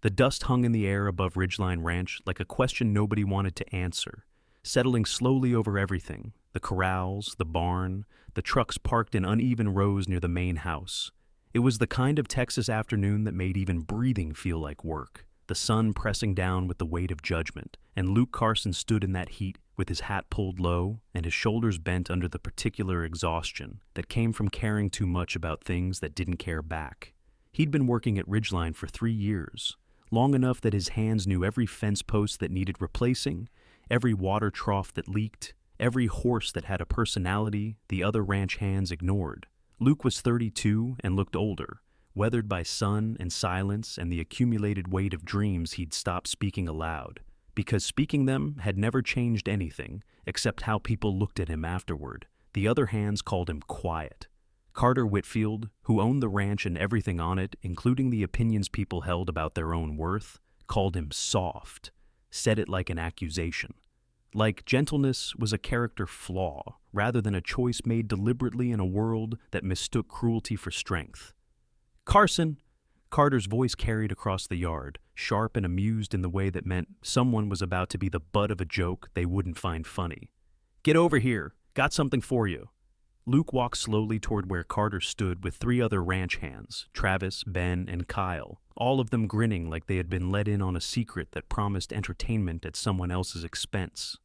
The dust hung in the air above Ridgeline Ranch like a question nobody wanted to answer, settling slowly over everything: the corrals, the barn, the trucks parked in uneven rows near the main house. It was the kind of Texas afternoon that made even breathing feel like work, the sun pressing down with the weight of judgment, and Luke Carson stood in that heat with his hat pulled low and his shoulders bent under the particular exhaustion that came from caring too much about things that didn't care back. He'd been working at Ridgeline for 3 years, long enough that his hands knew every fence post that needed replacing, every water trough that leaked, every horse that had a personality the other ranch hands ignored. Luke was 32 and looked older, weathered by sun and silence and the accumulated weight of dreams he'd stopped speaking aloud, because speaking them had never changed anything except how people looked at him afterward. The other hands called him quiet. Carter Whitfield, who owned the ranch and everything on it, including the opinions people held about their own worth, called him soft, said it like an accusation. Like gentleness was a character flaw, rather than a choice made deliberately in a world that mistook cruelty for strength. "Carson!" Carter's voice carried across the yard, sharp and amused in the way that meant someone was about to be the butt of a joke they wouldn't find funny. "Get over here. Got something for you." Luke walked slowly toward where Carter stood with 3 other ranch hands, Travis, Ben, and Kyle, all of them grinning like they had been let in on a secret that promised entertainment at someone else's expense.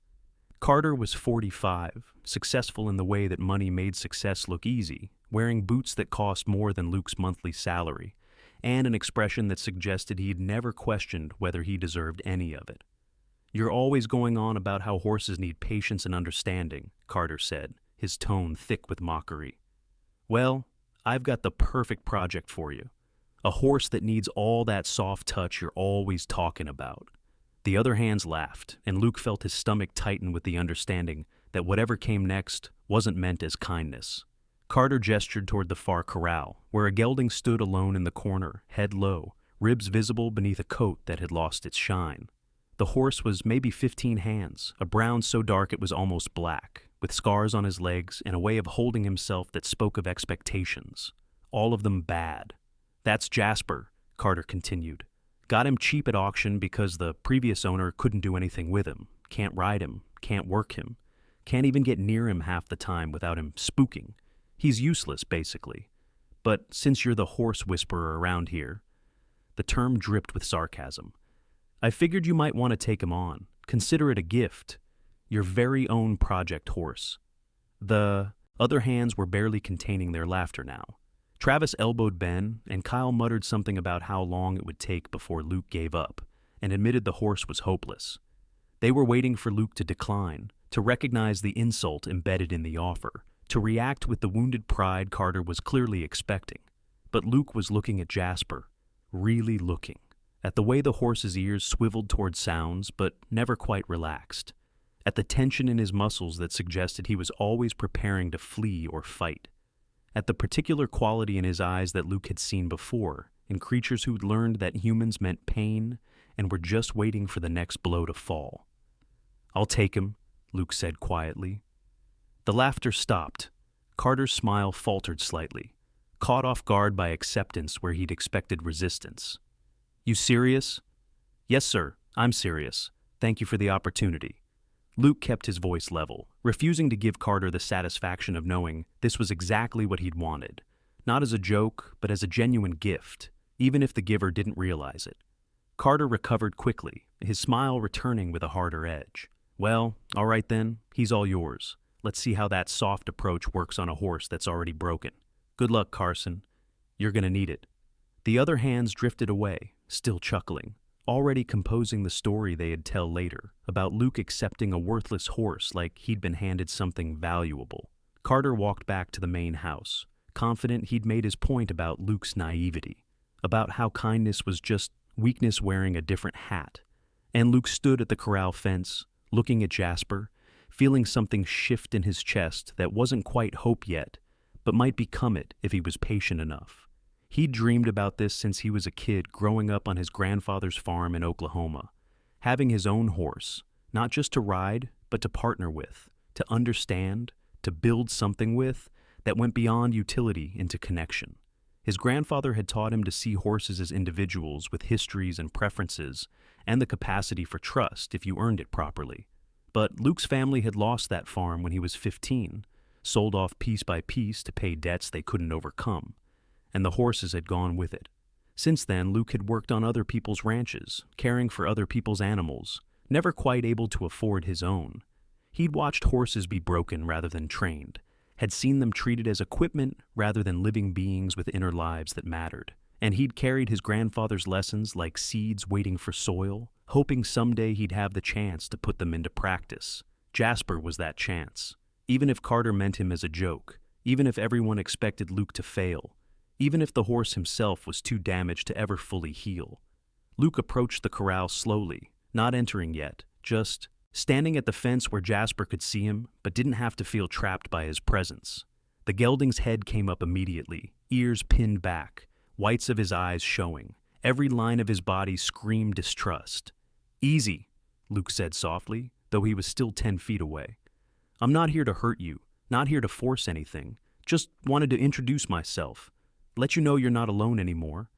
Carter was 45, successful in the way that money made success look easy, wearing boots that cost more than Luke's monthly salary, and an expression that suggested he'd never questioned whether he deserved any of it. "You're always going on about how horses need patience and understanding," Carter said, his tone thick with mockery. "Well, I've got the perfect project for you. A horse that needs all that soft touch you're always talking about." The other hands laughed, and Luke felt his stomach tighten with the understanding that whatever came next wasn't meant as kindness. Carter gestured toward the far corral, where a gelding stood alone in the corner, head low, ribs visible beneath a coat that had lost its shine. The horse was maybe 15 hands, a brown so dark it was almost black, with scars on his legs and a way of holding himself that spoke of expectations. All of them bad. "That's Jasper," Carter continued. "Got him cheap at auction because the previous owner couldn't do anything with him, can't ride him, can't work him, can't even get near him half the time without him spooking. He's useless, basically. But since you're the horse whisperer around here," the term dripped with sarcasm, "I figured you might want to take him on. Consider it a gift. Your very own project horse." The other hands were barely containing their laughter now. Travis elbowed Ben, and Kyle muttered something about how long it would take before Luke gave up, and admitted the horse was hopeless. They were waiting for Luke to decline, to recognize the insult embedded in the offer, to react with the wounded pride Carter was clearly expecting. But Luke was looking at Jasper, really looking, at the way the horse's ears swiveled toward sounds but never quite relaxed, at the tension in his muscles that suggested he was always preparing to flee or fight, at the particular quality in his eyes that Luke had seen before in creatures who'd learned that humans meant pain and were just waiting for the next blow to fall. "I'll take him," Luke said quietly. The laughter stopped. Carter's smile faltered slightly, caught off guard by acceptance where he'd expected resistance. "You serious?" "Yes, sir, I'm serious. Thank you for the opportunity." Luke kept his voice level, refusing to give Carter the satisfaction of knowing this was exactly what he'd wanted, not as a joke, but as a genuine gift, even if the giver didn't realize it. Carter recovered quickly, his smile returning with a harder edge. "Well, all right then, he's all yours. Let's see how that soft approach works on a horse that's already broken. Good luck, Carson. You're gonna need it." The other hands drifted away, still chuckling, already composing the story they'd tell later about Luke accepting a worthless horse like he'd been handed something valuable. Carter walked back to the main house, confident he'd made his point about Luke's naivety, about how kindness was just weakness wearing a different hat. And Luke stood at the corral fence, looking at Jasper, feeling something shift in his chest that wasn't quite hope yet, but might become it if he was patient enough. He'd dreamed about this since he was a kid growing up on his grandfather's farm in Oklahoma, having his own horse, not just to ride, but to partner with, to understand, to build something with that went beyond utility into connection. His grandfather had taught him to see horses as individuals with histories and preferences, and the capacity for trust if you earned it properly. But Luke's family had lost that farm when he was 15, sold off piece by piece to pay debts they couldn't overcome, and the horses had gone with it. Since then, Luke had worked on other people's ranches, caring for other people's animals, never quite able to afford his own. He'd watched horses be broken rather than trained, had seen them treated as equipment rather than living beings with inner lives that mattered, and he'd carried his grandfather's lessons like seeds waiting for soil, hoping someday he'd have the chance to put them into practice. Jasper was that chance. Even if Carter meant him as a joke, even if everyone expected Luke to fail, even if the horse himself was too damaged to ever fully heal. Luke approached the corral slowly, not entering yet, just standing at the fence where Jasper could see him but didn't have to feel trapped by his presence. The gelding's head came up immediately, ears pinned back, whites of his eyes showing. Every line of his body screamed distrust. "Easy," Luke said softly, though he was still 10 feet away. "I'm not here to hurt you, not here to force anything. Just wanted to introduce myself. Let you know you're not alone anymore."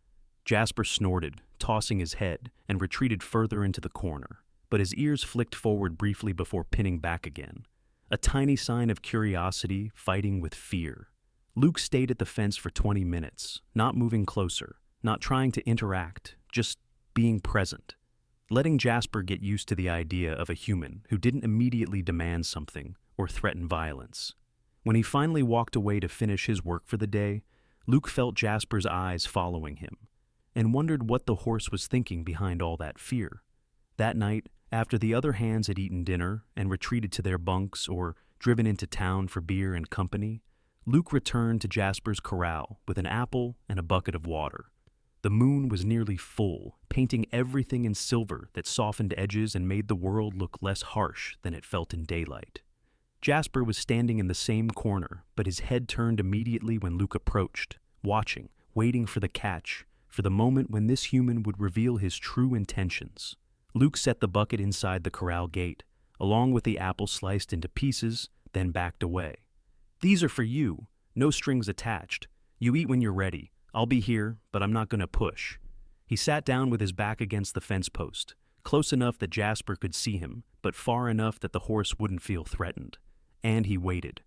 Jasper snorted, tossing his head, and retreated further into the corner, but his ears flicked forward briefly before pinning back again, a tiny sign of curiosity fighting with fear. Luke stayed at the fence for 20 minutes, not moving closer, not trying to interact, just being present, letting Jasper get used to the idea of a human who didn't immediately demand something or threaten violence. When he finally walked away to finish his work for the day, Luke felt Jasper's eyes following him, and wondered what the horse was thinking behind all that fear. That night, after the other hands had eaten dinner and retreated to their bunks or driven into town for beer and company, Luke returned to Jasper's corral with an apple and a bucket of water. The moon was nearly full, painting everything in silver that softened edges and made the world look less harsh than it felt in daylight. Jasper was standing in the same corner, but his head turned immediately when Luke approached, watching, waiting for the catch, for the moment when this human would reveal his true intentions. Luke set the bucket inside the corral gate, along with the apple sliced into pieces, then backed away. "These are for you, no strings attached. You eat when you're ready. I'll be here, but I'm not going to push." He sat down with his back against the fence post, close enough that Jasper could see him, but far enough that the horse wouldn't feel threatened. And he waited.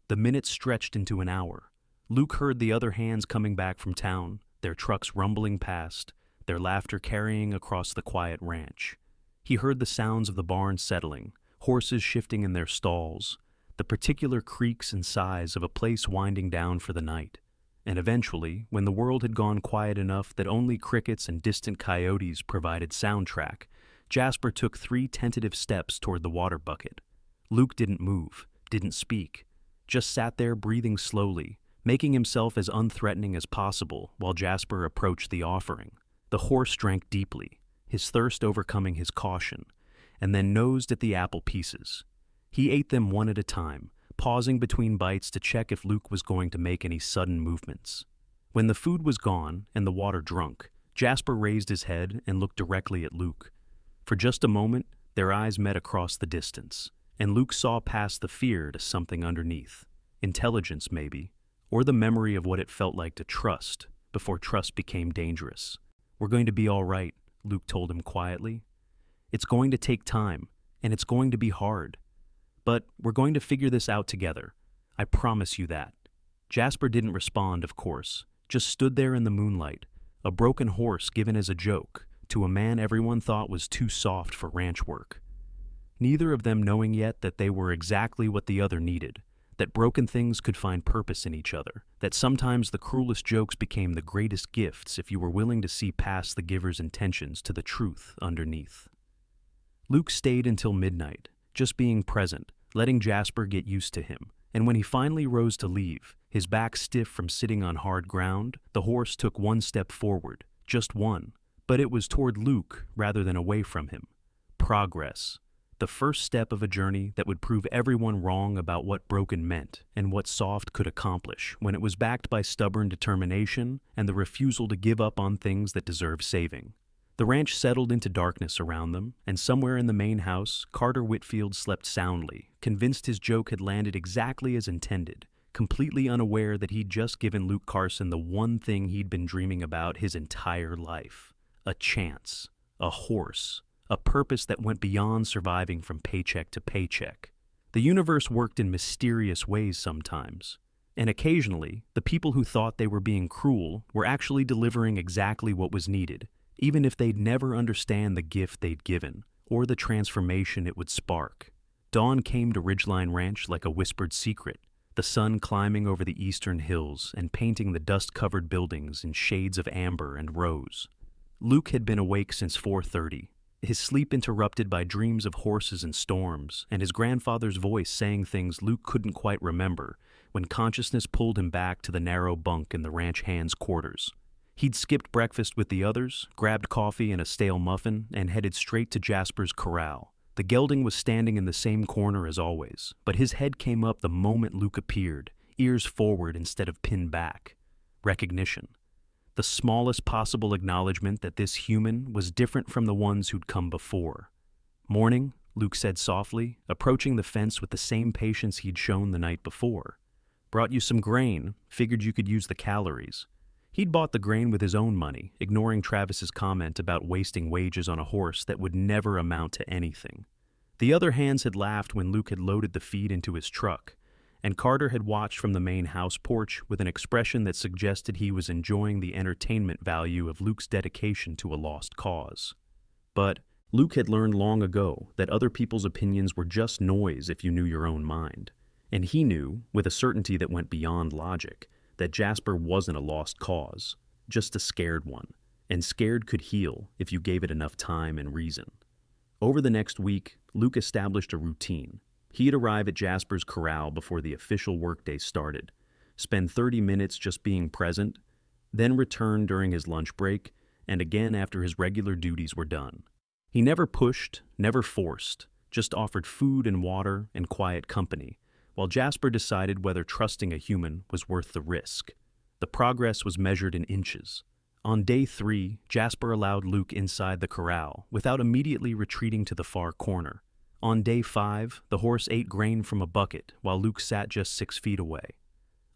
The minutes stretched into an hour. Luke heard the other hands coming back from town, their trucks rumbling past, their laughter carrying across the quiet ranch. He heard the sounds of the barn settling, horses shifting in their stalls, the particular creaks and sighs of a place winding down for the night. And eventually, when the world had gone quiet enough that only crickets and distant coyotes provided soundtrack, Jasper took 3 tentative steps toward the water bucket. Luke didn't move, didn't speak, just sat there breathing slowly, making himself as unthreatening as possible while Jasper approached the offering. The horse drank deeply, his thirst overcoming his caution, and then nosed at the apple pieces. He ate them one at a time, pausing between bites to check if Luke was going to make any sudden movements. When the food was gone and the water drunk, Jasper raised his head and looked directly at Luke. For just a moment, their eyes met across the distance, and Luke saw past the fear to something underneath. Intelligence, maybe, or the memory of what it felt like to trust before trust became dangerous. "We're going to be all right," Luke told him quietly. "It's going to take time, and it's going to be hard. But we're going to figure this out together. I promise you that." Jasper didn't respond, of course, just stood there in the moonlight, a broken horse given as a joke to a man everyone thought was too soft for ranch work. Neither of them knowing yet that they were exactly what the other needed, that broken things could find purpose in each other, that sometimes the cruelest jokes became the greatest gifts if you were willing to see past the giver's intentions to the truth underneath. Luke stayed until midnight, just being present, letting Jasper get used to him, and when he finally rose to leave, his back stiff from sitting on hard ground, the horse took 1 step forward, just one, but it was toward Luke rather than away from him. Progress. The first step of a journey that would prove everyone wrong about what broken meant and what soft could accomplish when it was backed by stubborn determination and the refusal to give up on things that deserve saving. The ranch settled into darkness around them, and somewhere in the main house, Carter Whitfield slept soundly, convinced his joke had landed exactly as intended, completely unaware that he'd just given Luke Carson the one thing he'd been dreaming about his entire life: a chance, a horse, a purpose that went beyond surviving from paycheck to paycheck. The universe worked in mysterious ways sometimes, and occasionally, the people who thought they were being cruel were actually delivering exactly what was needed, even if they'd never understand the gift they'd given, or the transformation it would spark. Dawn came to Ridgeline Ranch like a whispered secret, the sun climbing over the eastern hills and painting the dust-covered buildings in shades of amber and rose. Luke had been awake since 4:30, his sleep interrupted by dreams of horses and storms, and his grandfather's voice saying things Luke couldn't quite remember when consciousness pulled him back to the narrow bunk in the ranch hand's quarters. He'd skipped breakfast with the others, grabbed coffee and a stale muffin, and headed straight to Jasper's corral. The gelding was standing in the same corner as always, but his head came up the moment Luke appeared, ears forward instead of pinned back. Recognition. The smallest possible acknowledgement that this human was different from the ones who'd come before. "Morning," Luke said softly, approaching the fence with the same patience he'd shown the night before. "Brought you some grain, figured you could use the calories." He'd bought the grain with his own money, ignoring Travis's comment about wasting wages on a horse that would never amount to anything. The other hands had laughed when Luke had loaded the feed into his truck, and Carter had watched from the main house porch with an expression that suggested he was enjoying the entertainment value of Luke's dedication to a lost cause. But Luke had learned long ago that other people's opinions were just noise if you knew your own mind, and he knew, with a certainty that went beyond logic, that Jasper wasn't a lost cause, just a scared one, and scared could heal if you gave it enough time and reason. Over the next week, Luke established a routine. He'd arrive at Jasper's corral before the official workday started, spend 30 minutes just being present, then return during his lunch break, and again after his regular duties were done. He never pushed, never forced, just offered food and water and quiet company, while Jasper decided whether trusting a human was worth the risk. The progress was measured in inches. On day 3, Jasper allowed Luke inside the corral without immediately retreating to the far corner. On day 5, the horse ate grain from a bucket while Luke sat just 6 feet away.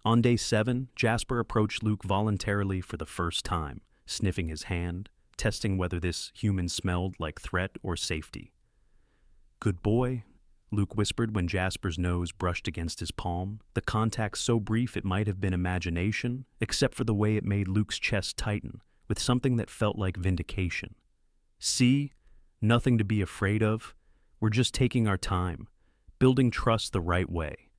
On day 7, Jasper approached Luke voluntarily for the first time, sniffing his hand, testing whether this human smelled like threat or safety. "Good boy," Luke whispered when Jasper's nose brushed against his palm, the contact so brief it might have been imagination, except for the way it made Luke's chest tighten, with something that felt like vindication. "See? Nothing to be afraid of. We're just taking our time, building trust the right way."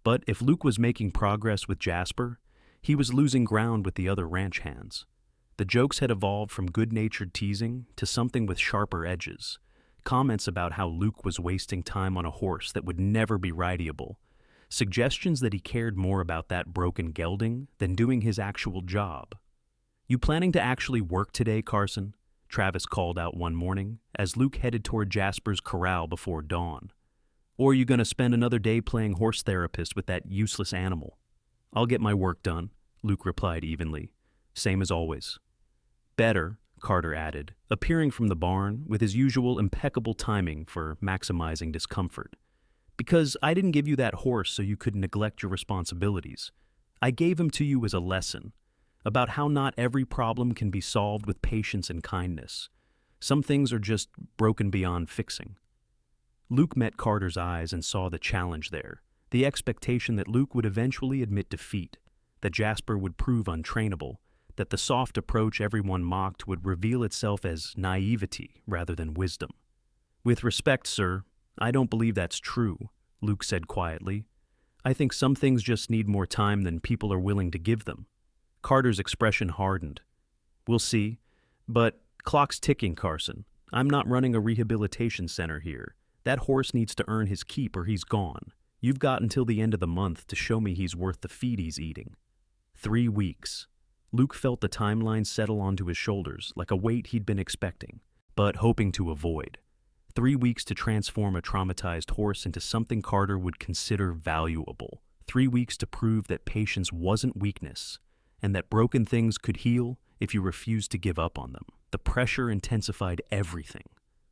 But if Luke was making progress with Jasper, he was losing ground with the other ranch hands. The jokes had evolved from good-natured teasing to something with sharper edges. Comments about how Luke was wasting time on a horse that would never be rideable. Suggestions that he cared more about that broken gelding than doing his actual job. "You planning to actually work today, Carson?" Travis called out one morning as Luke headed toward Jasper's corral before dawn. "Or are you going to spend another day playing horse therapist with that useless animal?" "I'll get my work done," Luke replied evenly. "Same as always." "Better," Carter added, appearing from the barn with his usual impeccable timing for maximizing discomfort. "Because I didn't give you that horse so you could neglect your responsibilities. I gave him to you as a lesson, about how not every problem can be solved with patience and kindness. Some things are just broken beyond fixing." Luke met Carter's eyes and saw the challenge there, the expectation that Luke would eventually admit defeat, that Jasper would prove untrainable, that the soft approach everyone mocked would reveal itself as naivety rather than wisdom. "With respect, sir, I don't believe that's true," Luke said quietly. "I think some things just need more time than people are willing to give them." Carter's expression hardened. "We'll see. But clock's ticking, Carson. I'm not running a rehabilitation center here. That horse needs to earn his keep or he's gone. You've got until the end of the month to show me he's worth the feed he's eating." 3 weeks. Luke felt the timeline settle onto his shoulders like a weight he'd been expecting, but hoping to avoid. 3 weeks to transform a traumatized horse into something Carter would consider valuable. 3 weeks to prove that patience wasn't weakness, and that broken things could heal if you refused to give up on them. The pressure intensified everything.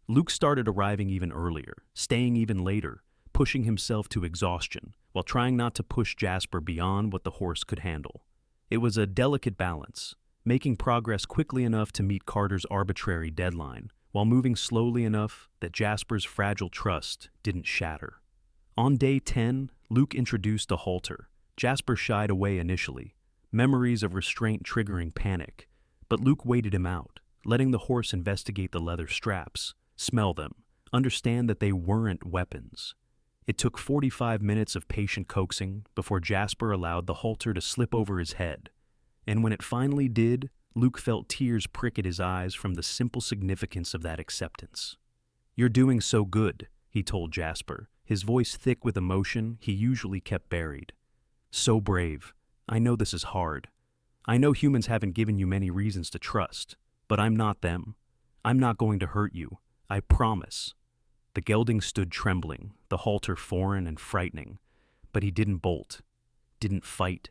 Luke started arriving even earlier, staying even later, pushing himself to exhaustion, while trying not to push Jasper beyond what the horse could handle. It was a delicate balance, making progress quickly enough to meet Carter's arbitrary deadline, while moving slowly enough that Jasper's fragile trust didn't shatter. On day 10, Luke introduced a halter. Jasper shied away initially, memories of restraint triggering panic, but Luke waited him out, letting the horse investigate the leather straps, smell them, understand that they weren't weapons. It took 45 minutes of patient coaxing before Jasper allowed the halter to slip over his head, and when it finally did, Luke felt tears prick at his eyes from the simple significance of that acceptance. "You're doing so good," he told Jasper, his voice thick with emotion he usually kept buried. "So brave. I know this is hard. I know humans haven't given you many reasons to trust, but I'm not them. I'm not going to hurt you. I promise." The gelding stood trembling, the halter foreign and frightening, but he didn't bolt, didn't fight,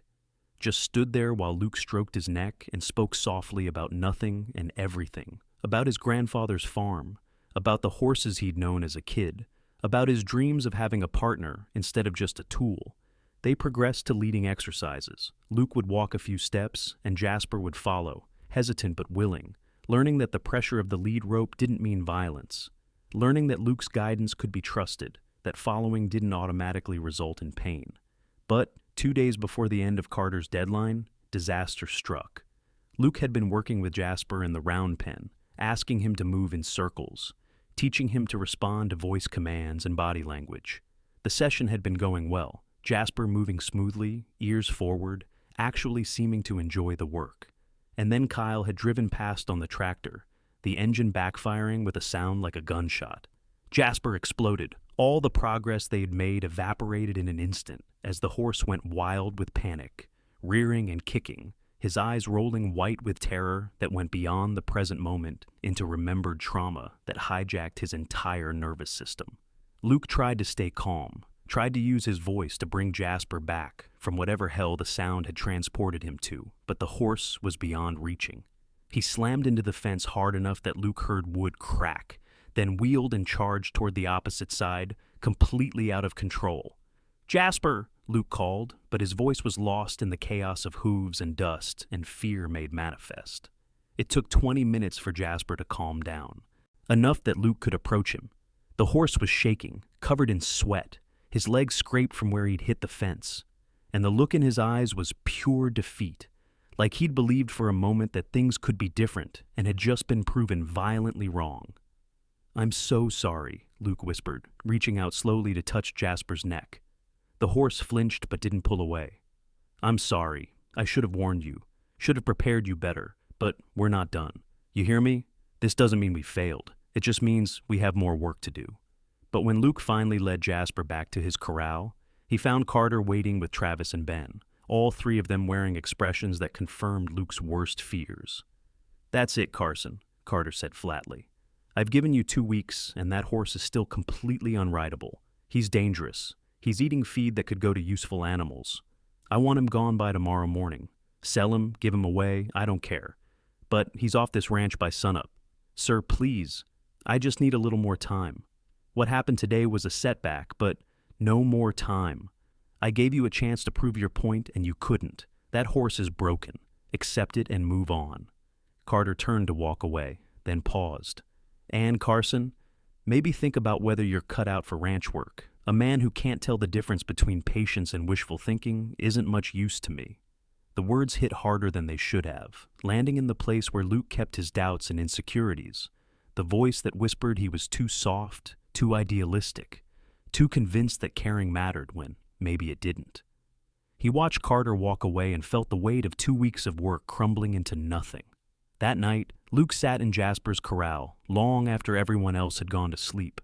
just stood there while Luke stroked his neck and spoke softly about nothing and everything, about his grandfather's farm, about the horses he'd known as a kid, about his dreams of having a partner instead of just a tool. They progressed to leading exercises. Luke would walk a few steps, and Jasper would follow, hesitant but willing, learning that the pressure of the lead rope didn't mean violence, learning that Luke's guidance could be trusted, that following didn't automatically result in pain. But 2 days before the end of Carter's deadline, disaster struck. Luke had been working with Jasper in the round pen, asking him to move in circles, teaching him to respond to voice commands and body language. The session had been going well, Jasper moving smoothly, ears forward, actually seeming to enjoy the work. And then Kyle had driven past on the tractor, the engine backfiring with a sound like a gunshot. Jasper exploded. All the progress they had made evaporated in an instant as the horse went wild with panic, rearing and kicking, his eyes rolling white with terror that went beyond the present moment into remembered trauma that hijacked his entire nervous system. Luke tried to stay calm, tried to use his voice to bring Jasper back from whatever hell the sound had transported him to, but the horse was beyond reaching. He slammed into the fence hard enough that Luke heard wood crack, then wheeled and charged toward the opposite side, completely out of control. "Jasper!" Luke called, but his voice was lost in the chaos of hooves and dust and fear made manifest. It took 20 minutes for Jasper to calm down, enough that Luke could approach him. The horse was shaking, covered in sweat, his legs scraped from where he'd hit the fence, and the look in his eyes was pure defeat, like he'd believed for a moment that things could be different and had just been proven violently wrong. "I'm so sorry," Luke whispered, reaching out slowly to touch Jasper's neck. The horse flinched but didn't pull away. "I'm sorry. I should have warned you. Should have prepared you better. But we're not done. You hear me? This doesn't mean we failed. It just means we have more work to do." But when Luke finally led Jasper back to his corral, he found Carter waiting with Travis and Ben, all three of them wearing expressions that confirmed Luke's worst fears. "That's it, Carson," Carter said flatly. "I've given you 2 weeks, and that horse is still completely unrideable. He's dangerous. He's eating feed that could go to useful animals. I want him gone by tomorrow morning. Sell him, give him away, I don't care. But he's off this ranch by sunup. Sir, please, I just need a little more time. What happened today was a setback, but no more time. I gave you a chance to prove your point, and you couldn't. That horse is broken. Accept it and move on." Carter turned to walk away, then paused. "And Carson, maybe think about whether you're cut out for ranch work. A man who can't tell the difference between patience and wishful thinking isn't much use to me." The words hit harder than they should have, landing in the place where Luke kept his doubts and insecurities. The voice that whispered he was too soft, too idealistic, too convinced that caring mattered when maybe it didn't. He watched Carter walk away and felt the weight of 2 weeks of work crumbling into nothing. That night, Luke sat in Jasper's corral, long after everyone else had gone to sleep.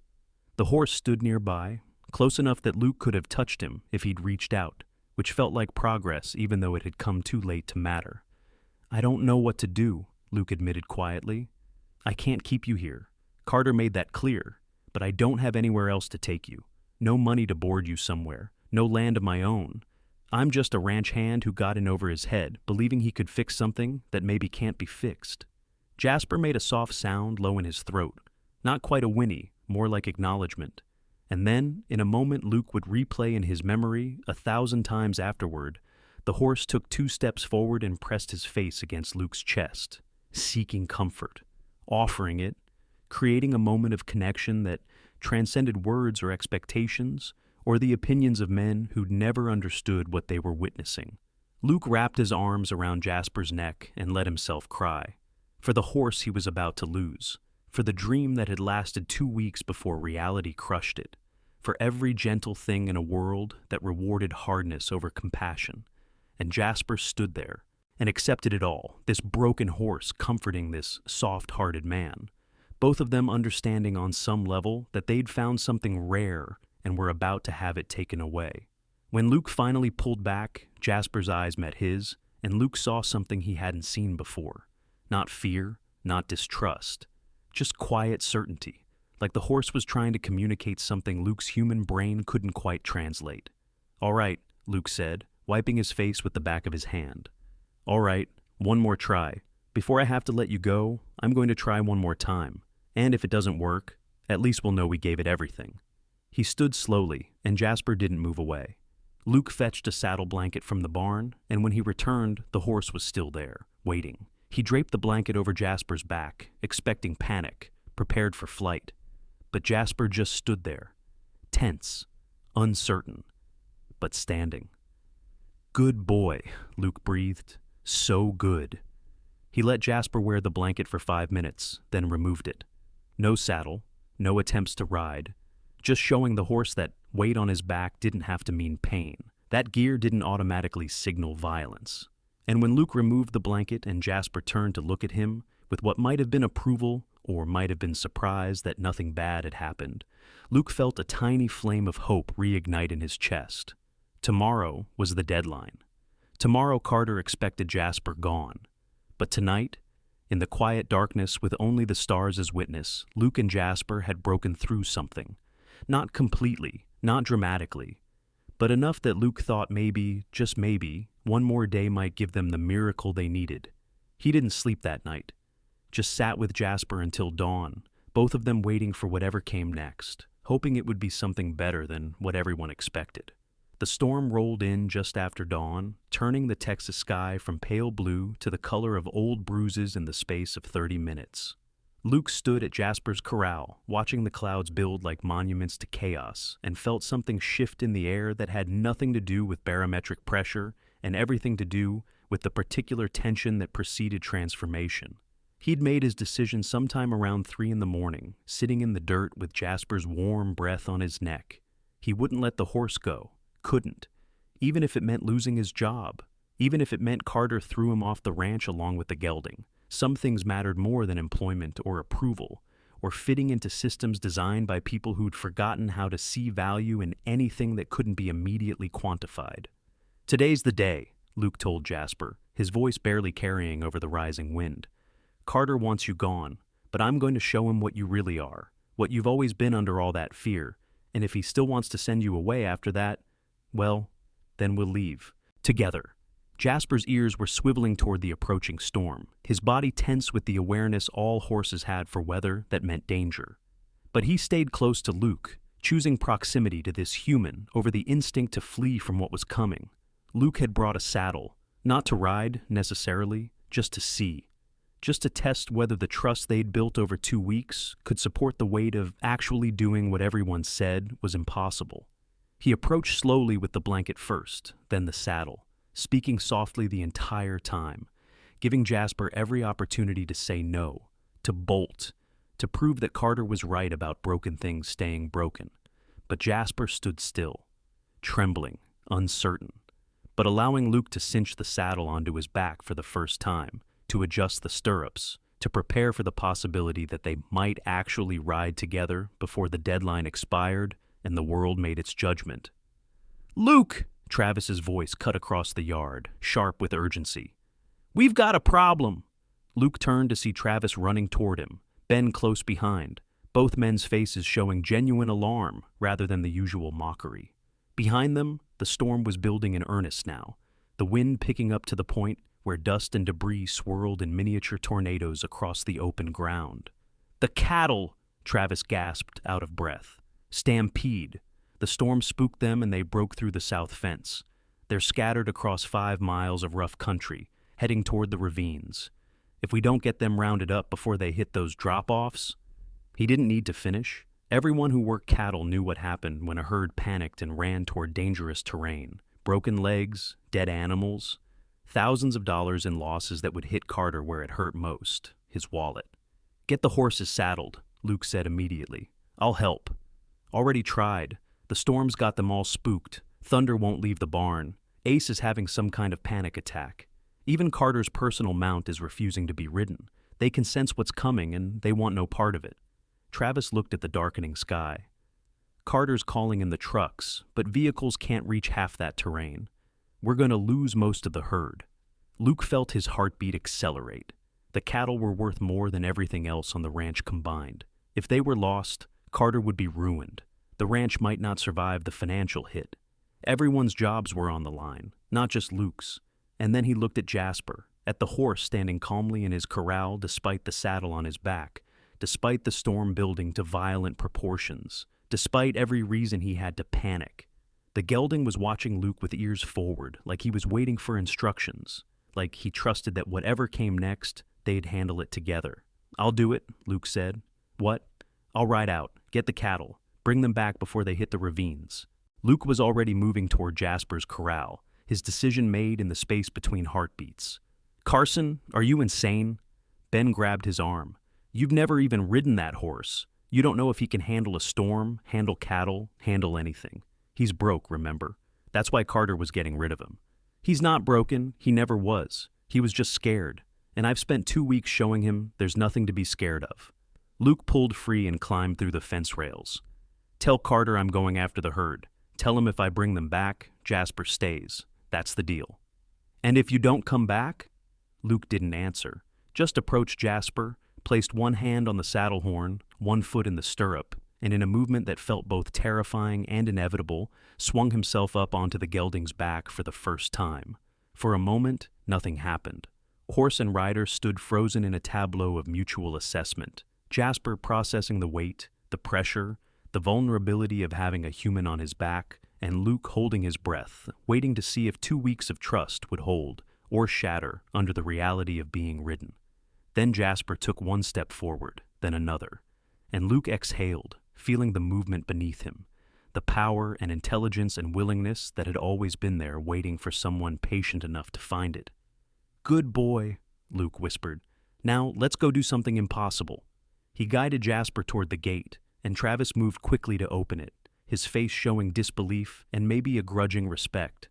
The horse stood nearby, close enough that Luke could have touched him if he'd reached out, which felt like progress even though it had come too late to matter. "I don't know what to do," Luke admitted quietly. "I can't keep you here. Carter made that clear, but I don't have anywhere else to take you. No money to board you somewhere, no land of my own. I'm just a ranch hand who got in over his head, believing he could fix something that maybe can't be fixed." Jasper made a soft sound low in his throat, not quite a whinny, more like acknowledgement. And then, in a moment Luke would replay in his memory 1,000 times afterward, the horse took 2 steps forward and pressed his face against Luke's chest, seeking comfort, offering it, creating a moment of connection that transcended words or expectations, or the opinions of men who'd never understood what they were witnessing. Luke wrapped his arms around Jasper's neck and let himself cry, for the horse he was about to lose, for the dream that had lasted 2 weeks before reality crushed it, for every gentle thing in a world that rewarded hardness over compassion. And Jasper stood there and accepted it all, this broken horse comforting this soft-hearted man, both of them understanding on some level that they'd found something rare and were about to have it taken away. When Luke finally pulled back, Jasper's eyes met his, and Luke saw something he hadn't seen before. Not fear, not distrust, just quiet certainty, like the horse was trying to communicate something Luke's human brain couldn't quite translate. "All right," Luke said, wiping his face with the back of his hand. "All right, one more try. Before I have to let you go, I'm going to try one more time. And if it doesn't work, at least we'll know we gave it everything." He stood slowly, and Jasper didn't move away. Luke fetched a saddle blanket from the barn, and when he returned, the horse was still there, waiting. He draped the blanket over Jasper's back, expecting panic, prepared for flight. But Jasper just stood there, tense, uncertain, but standing. "Good boy," Luke breathed. "So good." He let Jasper wear the blanket for 5 minutes, then removed it. No saddle, no attempts to ride, just showing the horse that weight on his back didn't have to mean pain. That gear didn't automatically signal violence. And when Luke removed the blanket and Jasper turned to look at him, with what might have been approval or might have been surprise that nothing bad had happened, Luke felt a tiny flame of hope reignite in his chest. Tomorrow was the deadline. Tomorrow Carter expected Jasper gone. But tonight, in the quiet darkness with only the stars as witness, Luke and Jasper had broken through something. Not completely, not dramatically, but enough that Luke thought maybe, just maybe, one more day might give them the miracle they needed. He didn't sleep that night, just sat with Jasper until dawn, both of them waiting for whatever came next, hoping it would be something better than what everyone expected. The storm rolled in just after dawn, turning the Texas sky from pale blue to the color of old bruises in the space of 30 minutes. Luke stood at Jasper's corral, watching the clouds build like monuments to chaos, and felt something shift in the air that had nothing to do with barometric pressure and everything to do with the particular tension that preceded transformation. He'd made his decision sometime around 3 a.m, sitting in the dirt with Jasper's warm breath on his neck. He wouldn't let the horse go. Couldn't, even if it meant losing his job, even if it meant Carter threw him off the ranch along with the gelding. Some things mattered more than employment or approval, or fitting into systems designed by people who'd forgotten how to see value in anything that couldn't be immediately quantified. "Today's the day," Luke told Jasper, his voice barely carrying over the rising wind. "Carter wants you gone, but I'm going to show him what you really are, what you've always been under all that fear, and if he still wants to send you away after that, well, then we'll leave. Together." Jasper's ears were swiveling toward the approaching storm, his body tense with the awareness all horses had for weather that meant danger. But he stayed close to Luke, choosing proximity to this human over the instinct to flee from what was coming. Luke had brought a saddle, not to ride, necessarily, just to see. Just to test whether the trust they'd built over 2 weeks could support the weight of actually doing what everyone said was impossible. He approached slowly with the blanket first, then the saddle, speaking softly the entire time, giving Jasper every opportunity to say no, to bolt, to prove that Carter was right about broken things staying broken. But Jasper stood still, trembling, uncertain, but allowing Luke to cinch the saddle onto his back for the first time, to adjust the stirrups, to prepare for the possibility that they might actually ride together before the deadline expired and the world made its judgment. "Luke!" Travis's voice cut across the yard, sharp with urgency. "We've got a problem." Luke turned to see Travis running toward him, Ben close behind, both men's faces showing genuine alarm rather than the usual mockery. Behind them, the storm was building in earnest now, the wind picking up to the point where dust and debris swirled in miniature tornadoes across the open ground. "The cattle!" Travis gasped out of breath. Stampede. The storm spooked them and they broke through the south fence. They're scattered across 5 miles of rough country, heading toward the ravines. If we don't get them rounded up before they hit those drop-offs... He didn't need to finish. Everyone who worked cattle knew what happened when a herd panicked and ran toward dangerous terrain. Broken legs, dead animals, thousands of dollars in losses that would hit Carter where it hurt most, his wallet. "Get the horses saddled," Luke said immediately. "I'll help." "Already tried. The storm's got them all spooked. Thunder won't leave the barn. Ace is having some kind of panic attack. Even Carter's personal mount is refusing to be ridden. They can sense what's coming and they want no part of it." Travis looked at the darkening sky. "Carter's calling in the trucks, but vehicles can't reach half that terrain. We're going to lose most of the herd." Luke felt his heartbeat accelerate. The cattle were worth more than everything else on the ranch combined. If they were lost, Carter would be ruined. The ranch might not survive the financial hit. Everyone's jobs were on the line, not just Luke's. And then he looked at Jasper, at the horse standing calmly in his corral despite the saddle on his back, despite the storm building to violent proportions, despite every reason he had to panic. The gelding was watching Luke with ears forward, like he was waiting for instructions, like he trusted that whatever came next, they'd handle it together. "I'll do it," Luke said. "What?" "I'll ride out, get the cattle, bring them back before they hit the ravines." Luke was already moving toward Jasper's corral, his decision made in the space between heartbeats. "Carson, are you insane?" Ben grabbed his arm. "You've never even ridden that horse. You don't know if he can handle a storm, handle cattle, handle anything. He's broke, remember? That's why Carter was getting rid of him." "He's not broken. He never was. He was just scared. And I've spent 2 weeks showing him there's nothing to be scared of." Luke pulled free and climbed through the fence rails. "Tell Carter I'm going after the herd. Tell him if I bring them back, Jasper stays. That's the deal." "And if you don't come back?" Luke didn't answer, just approached Jasper, placed one hand on the saddle horn, one foot in the stirrup, and in a movement that felt both terrifying and inevitable, swung himself up onto the gelding's back for the first time. For a moment, nothing happened. Horse and rider stood frozen in a tableau of mutual assessment. Jasper processing the weight, the pressure, the vulnerability of having a human on his back, and Luke holding his breath, waiting to see if 2 weeks of trust would hold or shatter under the reality of being ridden. Then Jasper took one step forward, then another, and Luke exhaled, feeling the movement beneath him, the power and intelligence and willingness that had always been there waiting for someone patient enough to find it. "Good boy," Luke whispered. "Now let's go do something impossible." He guided Jasper toward the gate, and Travis moved quickly to open it, his face showing disbelief and maybe a grudging respect.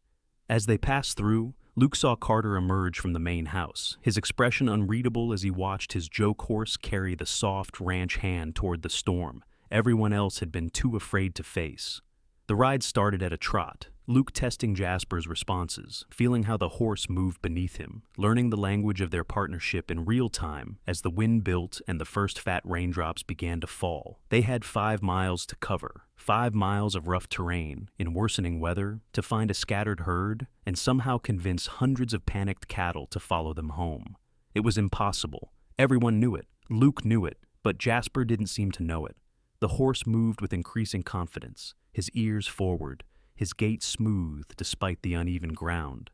As they passed through, Luke saw Carter emerge from the main house, his expression unreadable as he watched his joke horse carry the soft ranch hand toward the storm everyone else had been too afraid to face. The ride started at a trot, Luke testing Jasper's responses, feeling how the horse moved beneath him, learning the language of their partnership in real time as the wind built and the first fat raindrops began to fall. They had 5 miles to cover, 5 miles of rough terrain, in worsening weather, to find a scattered herd and somehow convince hundreds of panicked cattle to follow them home. It was impossible. Everyone knew it. Luke knew it, but Jasper didn't seem to know it. The horse moved with increasing confidence, his ears forward, his gait smooth despite the uneven ground.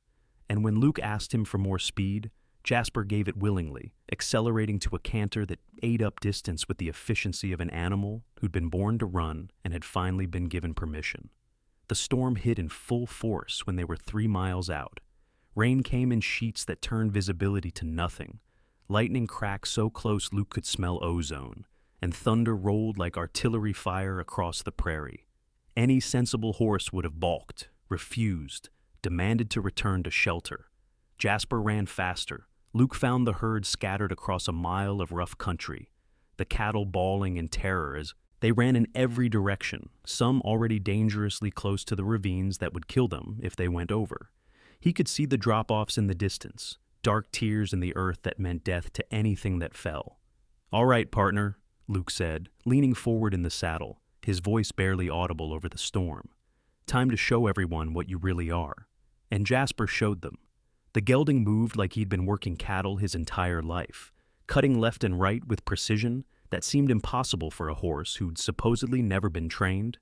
And when Luke asked him for more speed, Jasper gave it willingly, accelerating to a canter that ate up distance with the efficiency of an animal who'd been born to run and had finally been given permission. The storm hit in full force when they were 3 miles out. Rain came in sheets that turned visibility to nothing. Lightning cracked so close Luke could smell ozone, and thunder rolled like artillery fire across the prairie. Any sensible horse would have balked, refused, demanded to return to shelter. Jasper ran faster. Luke found the herd scattered across a mile of rough country, the cattle bawling in terror as they ran in every direction, some already dangerously close to the ravines that would kill them if they went over. He could see the drop-offs in the distance, dark tears in the earth that meant death to anything that fell. "All right, partner," Luke said, leaning forward in the saddle, his voice barely audible over the storm. "Time to show everyone what you really are." And Jasper showed them. The gelding moved like he'd been working cattle his entire life, cutting left and right with precision that seemed impossible for a horse who'd supposedly never been trained.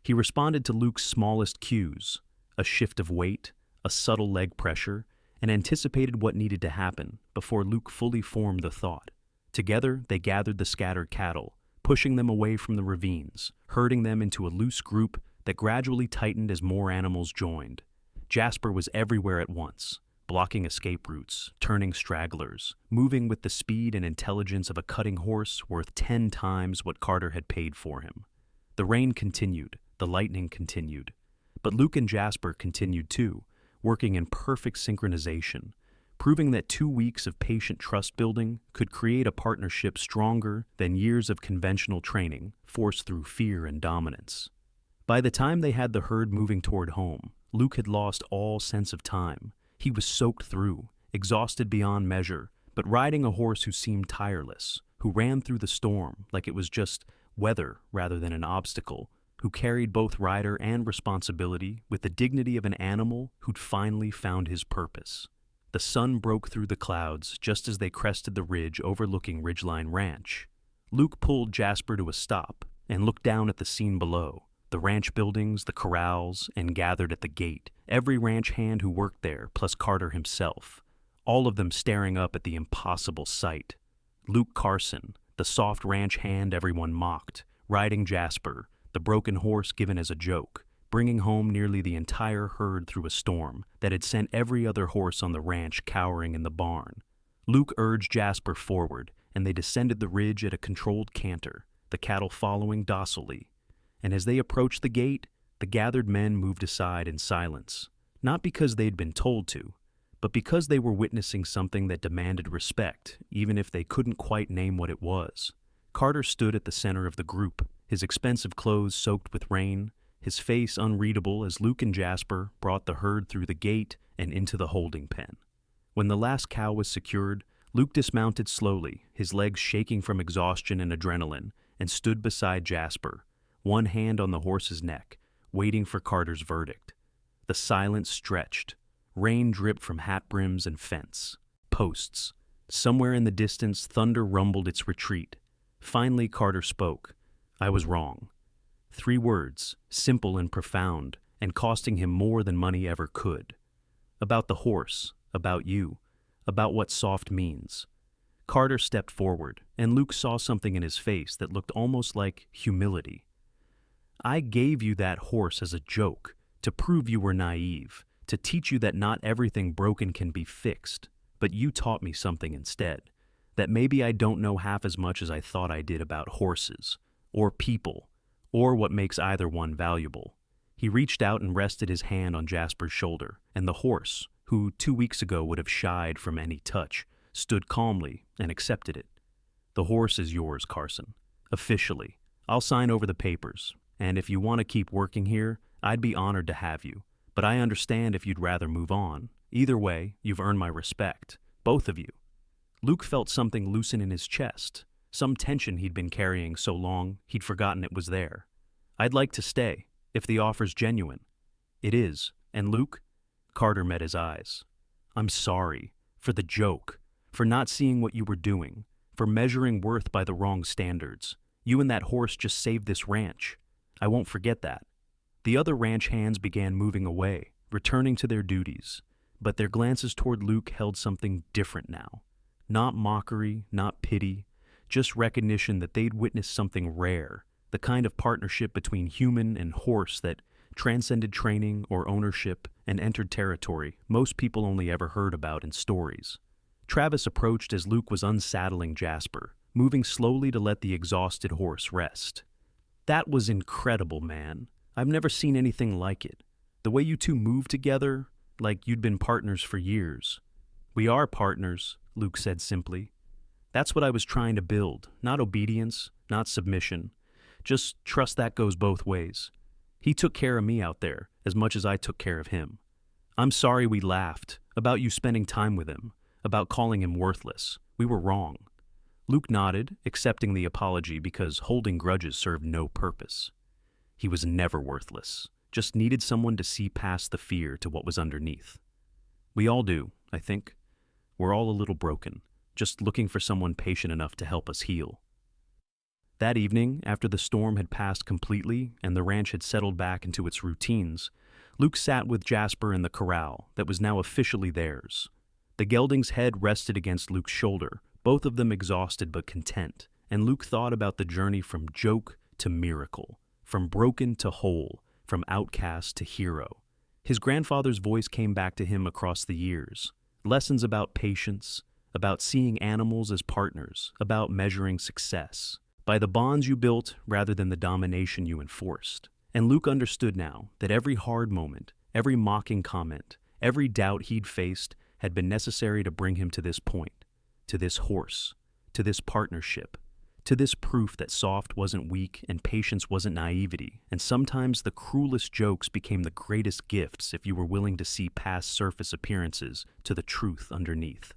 He responded to Luke's smallest cues, a shift of weight, a subtle leg pressure, and anticipated what needed to happen before Luke fully formed the thought. Together, they gathered the scattered cattle, pushing them away from the ravines, herding them into a loose group that gradually tightened as more animals joined. Jasper was everywhere at once, blocking escape routes, turning stragglers, moving with the speed and intelligence of a cutting horse worth 10 times what Carter had paid for him. The rain continued, the lightning continued, but Luke and Jasper continued too, working in perfect synchronization, proving that 2 weeks of patient trust building could create a partnership stronger than years of conventional training forced through fear and dominance. By the time they had the herd moving toward home, Luke had lost all sense of time. He was soaked through, exhausted beyond measure, but riding a horse who seemed tireless, who ran through the storm like it was just weather rather than an obstacle, who carried both rider and responsibility with the dignity of an animal who'd finally found his purpose. The sun broke through the clouds just as they crested the ridge overlooking Ridgeline Ranch. Luke pulled Jasper to a stop and looked down at the scene below, the ranch buildings, the corrals, and gathered at the gate, every ranch hand who worked there, plus Carter himself, all of them staring up at the impossible sight. Luke Carson, the soft ranch hand everyone mocked, riding Jasper, the broken horse given as a joke, bringing home nearly the entire herd through a storm that had sent every other horse on the ranch cowering in the barn. Luke urged Jasper forward, and they descended the ridge at a controlled canter, the cattle following docilely. And as they approached the gate, the gathered men moved aside in silence, not because they'd been told to, but because they were witnessing something that demanded respect, even if they couldn't quite name what it was. Carter stood at the center of the group, his expensive clothes soaked with rain, his face unreadable as Luke and Jasper brought the herd through the gate and into the holding pen. When the last cow was secured, Luke dismounted slowly, his legs shaking from exhaustion and adrenaline, and stood beside Jasper, one hand on the horse's neck, waiting for Carter's verdict. The silence stretched. Rain dripped from hat brims and fence. Posts. Somewhere in the distance, thunder rumbled its retreat. Finally, Carter spoke. I was wrong. 3 words, simple and profound, and costing him more than money ever could. About the horse, about you, about what soft means. Carter stepped forward, and Luke saw something in his face that looked almost like humility. I gave you that horse as a joke, to prove you were naive, to teach you that not everything broken can be fixed, but you taught me something instead, that maybe I don't know half as much as I thought I did about horses, or people, or what makes either one valuable. He reached out and rested his hand on Jasper's shoulder, and the horse, who 2 weeks ago would have shied from any touch, stood calmly and accepted it. The horse is yours, Carson. Officially. I'll sign over the papers, and if you want to keep working here, I'd be honored to have you, but I understand if you'd rather move on. Either way, you've earned my respect, both of you. Luke felt something loosen in his chest, some tension he'd been carrying so long he'd forgotten it was there. I'd like to stay, if the offer's genuine. It is, and Luke? Carter met his eyes. I'm sorry, for the joke, for not seeing what you were doing, for measuring worth by the wrong standards. You and that horse just saved this ranch. I won't forget that. The other ranch hands began moving away, returning to their duties, but their glances toward Luke held something different now. Not mockery, not pity, just recognition that they'd witnessed something rare, the kind of partnership between human and horse that transcended training or ownership and entered territory most people only ever heard about in stories. Travis approached as Luke was unsaddling Jasper, moving slowly to let the exhausted horse rest. That was incredible, man. I've never seen anything like it. The way you two moved together, like you'd been partners for years. We are partners, Luke said simply. That's what I was trying to build, not obedience, not submission. Just trust that goes both ways. He took care of me out there as much as I took care of him. I'm sorry we laughed about you spending time with him, about calling him worthless. We were wrong. Luke nodded, accepting the apology because holding grudges served no purpose. He was never worthless, just needed someone to see past the fear to what was underneath. We all do, I think. We're all a little broken, just looking for someone patient enough to help us heal. That evening, after the storm had passed completely and the ranch had settled back into its routines, Luke sat with Jasper in the corral that was now officially theirs. The gelding's head rested against Luke's shoulder, both of them exhausted but content, and Luke thought about the journey from joke to miracle, from broken to whole, from outcast to hero. His grandfather's voice came back to him across the years. Lessons about patience, about seeing animals as partners, about measuring success, by the bonds you built rather than the domination you enforced. And Luke understood now that every hard moment, every mocking comment, every doubt he'd faced had been necessary to bring him to this point, to this horse, to this partnership, to this proof that soft wasn't weak and patience wasn't naivety, and sometimes the cruelest jokes became the greatest gifts if you were willing to see past surface appearances to the truth underneath.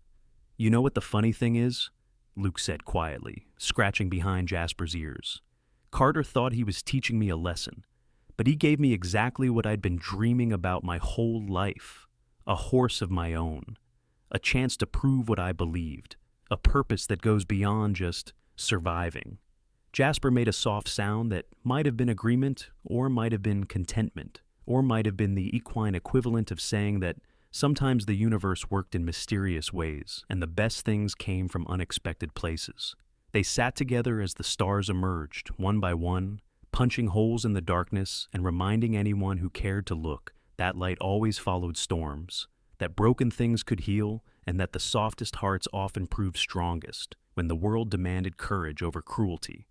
"You know what the funny thing is?" Luke said quietly, scratching behind Jasper's ears. "Carter thought he was teaching me a lesson, but he gave me exactly what I'd been dreaming about my whole life, a horse of my own, a chance to prove what I believed, a purpose that goes beyond just surviving." Jasper made a soft sound that might have been agreement, or might have been contentment, or might have been the equine equivalent of saying that sometimes the universe worked in mysterious ways, and the best things came from unexpected places. They sat together as the stars emerged, one by one, punching holes in the darkness and reminding anyone who cared to look that light always followed storms, that broken things could heal, and that the softest hearts often proved strongest when the world demanded courage over cruelty.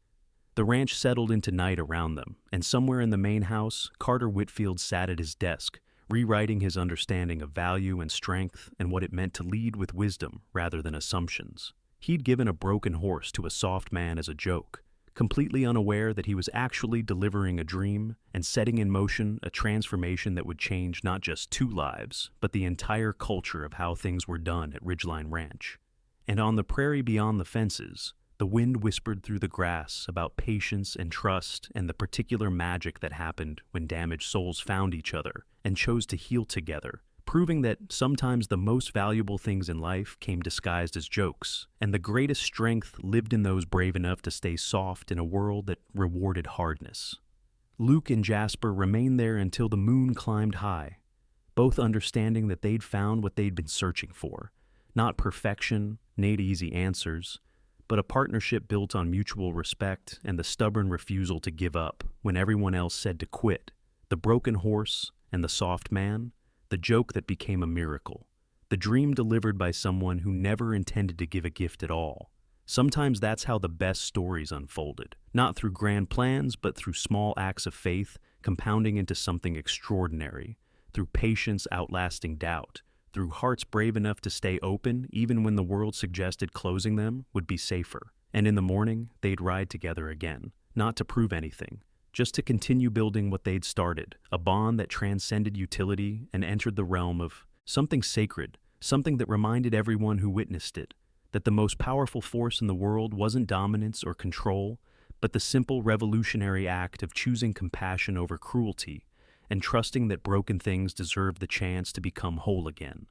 The ranch settled into night around them, and somewhere in the main house, Carter Whitfield sat at his desk, rewriting his understanding of value and strength and what it meant to lead with wisdom rather than assumptions. He'd given a broken horse to a soft man as a joke, completely unaware that he was actually delivering a dream and setting in motion a transformation that would change not just 2 lives, but the entire culture of how things were done at Ridgeline Ranch. And on the prairie beyond the fences, the wind whispered through the grass about patience and trust and the particular magic that happened when damaged souls found each other and chose to heal together, proving that sometimes the most valuable things in life came disguised as jokes, and the greatest strength lived in those brave enough to stay soft in a world that rewarded hardness. Luke and Jasper remained there until the moon climbed high, both understanding that they'd found what they'd been searching for, not perfection, not easy answers, but a partnership built on mutual respect and the stubborn refusal to give up when everyone else said to quit. The broken horse and the soft man, the joke that became a miracle, the dream delivered by someone who never intended to give a gift at all. Sometimes that's how the best stories unfolded, not through grand plans, but through small acts of faith compounding into something extraordinary, through patience outlasting doubt, through hearts brave enough to stay open even when the world suggested closing them would be safer. And in the morning, they'd ride together again, not to prove anything, just to continue building what they'd started, a bond that transcended utility and entered the realm of something sacred, something that reminded everyone who witnessed it that the most powerful force in the world wasn't dominance or control, but the simple revolutionary act of choosing compassion over cruelty and trusting that broken things deserve the chance to become whole again.